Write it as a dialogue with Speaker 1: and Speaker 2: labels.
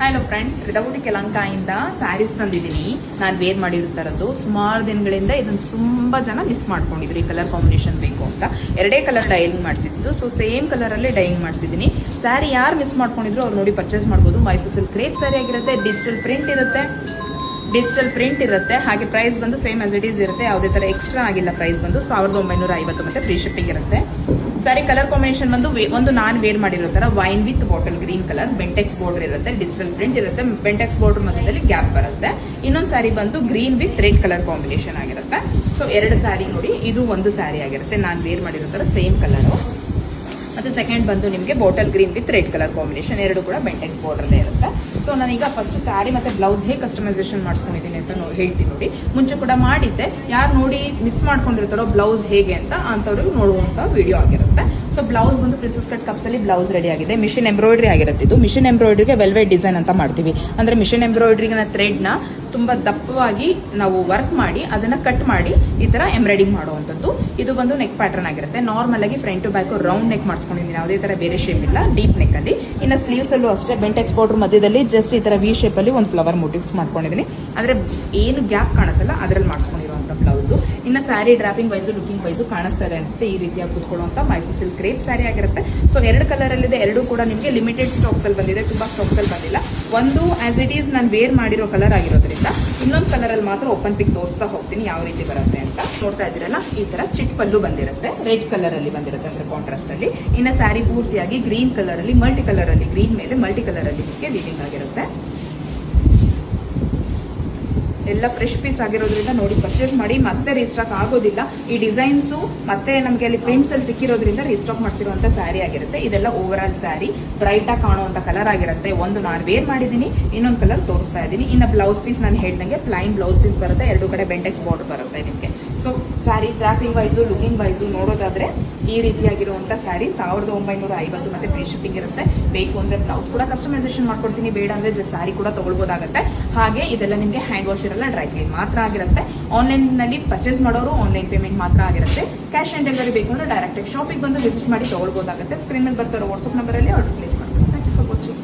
Speaker 1: Hello friends, ರಿದಗುಟಿ ಕೆಲಂಕಾಯಿಂದ saris ತಂದಿದ್ದೀನಿ. ನಾನು wear ಮಾಡಿರೋ ಸುಮಾರು ದಿನಗಳಿಂದ ಇದನ್ನು ತುಂಬಾ ಜನ ಮಿಸ್ ಮಾಡ್ಕೊಂಡಿದ್ರು. ಈ ಕಲರ್ ಕಾಂಬಿನೇಷನ್ ಬೇಕು ಅಂತ ಎರಡೇ ಕಲರ್ ಡೈಯಿಂಗ್ ಮಾಡಿಸಿದ್ದು. ಸೊ ಸೇಮ್ ಕಲರ್ ಅಲ್ಲೇ ಡೈಯಿಂಗ್ ಮಾಡಿಸಿದ್ದೀನಿ. ಸ್ಯಾರಿ ಯಾರು ಮಿಸ್ ಮಾಡ್ಕೊಂಡಿದ್ರು ಅವ್ರು ನೋಡಿ ಪರ್ಚೇಸ್ ಮಾಡ್ಬೋದು. ಮೈಸೂರು ಸಿಲ್ಕ್ ಕ್ರೇಪ್ ಸ್ಯಾರಿ ಆಗಿರುತ್ತೆ, ಡಿಜಿಟಲ್ ಪ್ರಿಂಟ್ ಇರುತ್ತೆ. ಹಾಗೆ ಪ್ರೈಸ್ ಬಂದು ಸೇಮ್ ಆಸ್ ಇಟ್ ಈಸ್ ಇರುತ್ತೆ. ಯಾವುದೇ ತರ ಎಕ್ಸ್ಟ್ರಾ ಆಗಿಲ್ಲ. ಪ್ರೈಸ್ ಬಂದು 1950 ಮತ್ತೆ ಫ್ರೀ ಶಿಪ್ಪಿಂಗ್ ಇರುತ್ತೆ. ಸಾರಿ ಕಲರ್ ಕಾಂಬಿನೇಷನ್ ಬಂದು ಒಂದು ನಾನು ವೇರ್ ಮಾಡಿರೋ ತರ wine with bottle green colour, Bentex border ಇರುತ್ತೆ, ಡಿಜಿಟಲ್ ಪ್ರಿಂಟ್ ಇರುತ್ತೆ, ಬೆಂಟೆಕ್ಸ್ ಬಾರ್ಡರ್ ಮಧ್ಯದಲ್ಲಿ ಗ್ಯಾಪ್ ಬರುತ್ತೆ. ಇನ್ನೊಂದು ಸ್ಯಾರಿ ಬಂದು green with red colour combination ಆಗಿರುತ್ತೆ. ಸೊ ಎರಡು ಸ್ಯಾರಿ ನೋಡಿ, ಇದು ಒಂದು ಸ್ಯಾರಿ ಆಗಿರುತ್ತೆ ನಾನು ವೇರ್ ಮಾಡಿರೋ ತರ ಸೇಮ್ ಕಲರ್. ಮತ್ತೆ ಸೆಕೆಂಡ್ ಬಂದು ನಿಮಗೆ bottle green with red colour combination, ಎರಡು ಕೂಡ ಬೆಂಟೆಕ್ಸ್ ಬಾರ್ಡರ್ ಇರುತ್ತೆ. ಸೊ ನಾನೀಗ ಫಸ್ಟ್ ಸ್ಯಾರಿ ಮತ್ತೆ ಬ್ಲೌಸ್ ಹೇಗೆ ಕಸ್ಟಮೈಸೇಷನ್ ಮಾಡ್ಸ್ಕೊಂಡಿದ್ದೀನಿ ಅಂತ ಹೇಳ್ತೀನಿ ನೋಡಿ. ಮುಂಚೆ ಕೂಡ ಮಾಡಿದ್ದೆ. ಯಾರು ನೋಡಿ ಮಿಸ್ ಮಾಡ್ಕೊಂಡಿರ್ತಾರೋ ಬ್ಲೌಸ್ ಹೇಗೆ ಅಂತ ಅಂತವ್ರಿಗೆ ನೋಡುವಂತ ವಿಡಿಯೋ ಆಗಿರುತ್ತೆ. ಸೊ ಬ್ಲೌಸ್ ಬಂದು ಪ್ರಿನ್ಸೆಸ್ ಕಟ್ ಕಪ್ಸ್ ಅಲ್ಲಿ ಬ್ಲೌಸ್ ರೆಡಿ ಆಗಿದೆ. ಮಿಷಿನ್ ಎಂಬ್ರಾಯ್ಡ್ರಿ ಆಗಿರುತ್ತೆ. ಇದು ಮಿಷಿನ್ ಎಂಬ್ರಾಯ್ಡ್ರಿಗೆ ವೆಲ್ವೆಟ್ ಡಿಸೈನ್ ಅಂತ ಮಾಡ್ತೀವಿ. ಅಂದ್ರೆ ಮಿಷಿನ್ ಎಂಬ್ರಾಯ್ಡ್ರಿಗೆ ಥ್ರೆಡ್ ನ ತುಂಬಾ ದಪ್ಪವಾಗಿ ನಾವು ವರ್ಕ್ ಮಾಡಿ ಅದನ್ನ ಕಟ್ ಮಾಡಿ ಈ ತರ ಎಂಬ್ರಾಯ್ಡಿಂಗ್ ಮಾಡುವಂತದ್ದು. ಇದು ಬಂದು ನೆಕ್ ಪ್ಯಾಟರ್ನ್ ಆಗಿರುತ್ತೆ. ನಾರ್ಮಲ್ ಆಗಿ front to back round neck ಮಾಡಿಸ್ಕೊಂಡಿದ್ದೀನಿ. ಯಾವುದೇ ತರ ಬೇರೆ ಶೇಪ್ ಇಲ್ಲ. ಡೀಪ್ ನೆಕ್ ಅಲ್ಲಿ. ಇನ್ನು ಸ್ಲೀವ್ಸ್ ಅಲ್ಲೂ ಅಷ್ಟೇ ಬೆಂಟೆಕ್ಸ್ ಬಾರ್ಡರ್ ಮಧ್ಯದಲ್ಲಿ ಜಸ್ಟ್ ಈ ತರ ವಿ ಶೇಪ್ ಅಲ್ಲಿ ಒಂದು ಫ್ಲವರ್ ಮೋಟಿವ್ಸ್ ಮಾಡ್ಕೊಂಡಿದ್ದೀನಿ. ಆದ್ರೆ ಏನು ಗ್ಯಾಪ್ ಕಾಣುತ್ತಲ್ಲ ಅದ್ರಲ್ಲಿ ಮಾಡಿಸ್ಕೊಂಡಿರುವಂತ ಬ್ಲೌಸ್. ಇನ್ನು sari dropping wise looking wise ಕಾಣಿಸ್ತಾ ಇದೆ ಅನ್ಸುತ್ತೆ. ಈ ರೀತಿಯಾಗಿ ಕೂತ್ಕೊಳ್ಳುವಂತ ಮೈಸೂರು ಸಿಲ್ಕ್ ಕ್ರೇಪ್ ಸ್ಯಾರಿ ಆಗಿರುತ್ತೆ. ಸೊ ಎರಡು ಕಲರ್ ಅಲ್ಲಿ ಇದೆ. ಎರಡು ಕೂಡ ನಿಮಗೆ ಲಿಮಿಟೆಡ್ ಸ್ಟಾಕ್ಸ್ ಅಲ್ಲಿ ಬಂದಿದೆ. ತುಂಬಾ ಸ್ಟಾಕ್ಸ್ ಅಲ್ಲಿ ಬಂದಿಲ್ಲ. ಒಂದು ಆಸ್ ಇಟ್ ಈಸ್ ನಾನು ವೇರ್ ಮಾಡಿರೋ ಕಲರ್ ಆಗಿರೋದ್ರಿಂದ ಇನ್ನೊಂದು ಕಲರ್ ಅಲ್ಲಿ ಮಾತ್ರ ಓಪನ್ ಪಿಕ್ ತೋರಿಸ್ತಾ ಹೋಗ್ತೀನಿ ಯಾವ ರೀತಿ ಬರುತ್ತೆ ಅಂತ. ನೋಡ್ತಾ ಇದ್ದೀರಲ್ಲ, ಈ ತರ ಚಿಟ್ ಪಲ್ಲು ಬಂದಿರುತ್ತೆ. ರೆಡ್ ಕಲರ್ ಅಲ್ಲಿ ಬಂದಿರುತ್ತೆ, ಅಂದ್ರೆ ಕಾಂಟ್ರಾಸ್ಟ್ ಅಲ್ಲಿ. ಇನ್ನು ಸ್ಯಾರಿ ಪೂರ್ತಿಯಾಗಿ ಗ್ರೀನ್ ಕಲರ್ ಅಲ್ಲಿ ಮಲ್ಟಿ ಕಲರ್ ಅಲ್ಲಿ, ಗ್ರೀನ್ ಮೇಲೆ ಮಲ್ಟಿ ಕಲರ್ ಅಲ್ಲಿ ನಿಮಗೆ ವೀವಿಂಗ್ ಆಗಿರುತ್ತೆ. ಎಲ್ಲ ಫ್ರೆಶ್ ಪೀಸ್ ಆಗಿರೋದ್ರಿಂದ ನೋಡಿ ಪರ್ಚೇಸ್ ಮಾಡಿ. ಮತ್ತೆ ರೀಸ್ಟಾಕ್ ಆಗೋದಿಲ್ಲ. ಈ ಡಿಸೈನ್ಸ್ ಮತ್ತೆ ನಮಗೆ ಅಲ್ಲಿ ಪ್ರಿಂಟ್ಸ್ ಅಲ್ಲಿ ಸಿಕ್ಕಿರೋದ್ರಿಂದ ರೀಸ್ಟಾಕ್ ಮಾಡಿಸಿರುವಂತ ಸ್ಯಾರಿ ಆಗಿರುತ್ತೆ. ಇದೆಲ್ಲ ಓವರ್ ಆಲ್ ಸ್ಯಾರಿ ಬ್ರೈಟ್ ಆಗಿ ಕಾಣುವಂತ ಕಲರ್ ಆಗಿರುತ್ತೆ. ಒಂದು ನಾನು ವೇರ್ ಮಾಡಿದ್ದೀನಿ, ಇನ್ನೊಂದು ಕಲರ್ ತೋರಿಸ್ತಾ ಇದ್ದೀನಿ. ಇನ್ನು ಬ್ಲೌಸ್ ಪೀಸ್ ನಾನು ಹೇಳ್ದಂಗೆ ಪ್ಲೈನ್ ಬ್ಲೌಸ್ ಪೀಸ್ ಬರುತ್ತೆ. ಎರಡು ಕಡೆ ಬೆಂಟೆಕ್ಸ್ ಬಾರ್ಡರ್ ಬರುತ್ತೆ ನಿಮಗೆ. So sari trapping wise looking wise ನೋಡೋದಾದ್ರೆ ಈ ರೀತಿಯಾಗಿರುವಂತ ಸ್ಯಾರಿ 1950 ಮತ್ತೆ ಫ್ರೀ ಶಿಪ್ಪಿಂಗ್ ಇರುತ್ತೆ. ಬೇಕು ಅಂದ್ರೆ ಬ್ಲೌಸ್ ಕೂಡ ಕಸ್ಟಮೈಸೇಷನ್ ಮಾಡ್ಕೊಡ್ತೀನಿ. ಬೇಡ ಅಂದ್ರೆ ಜಸ್ಟ್ ಸ್ಯಾರಿ ಕೂಡ ತಗೊಳ್ಬೋದಾಗುತ್ತೆ. ಹಾಗೆ ಇದೆಲ್ಲ ನಿಮಗೆ ಹ್ಯಾಂಡ್ ವಾಶ್ ಇರಲ್ಲ, ಡ್ರೈ ಕ್ಲೀನ್ ಮಾತ್ರ ಆಗಿರುತ್ತೆ. ಆನ್ಲೈನ್ ನಲ್ಲಿ ಪರ್ಚೇಸ್ ಮಾಡೋರು ಆನ್ಲೈನ್ ಪೇಮೆಂಟ್ ಮಾತ್ರ ಆಗಿರುತ್ತೆ. ಕ್ಯಾಶ್ ಆನ್ ಡೆಲಿವರಿ ಬೇಕು ಅಂದ್ರೆ ಡೈರೆಕ್ಟ್ ಶಾಪಿಗೆ ಬಂದು ವಿಸಿಟ್ ಮಾಡಿ ತಗೊಳ್ಬೋದಾಗುತ್ತೆ. ಸ್ಕ್ರೀನ್ ಮೇಲೆ ಬರ್ತಾರೋ ವಾಟ್ಸ್ಆಪ್ ನಂಬರ್ ಅಲ್ಲಿ ಆರ್ಡರ್ ಪ್ಲೇಸ್ ಮಾಡ್ತೀನಿ. Thank you for watching.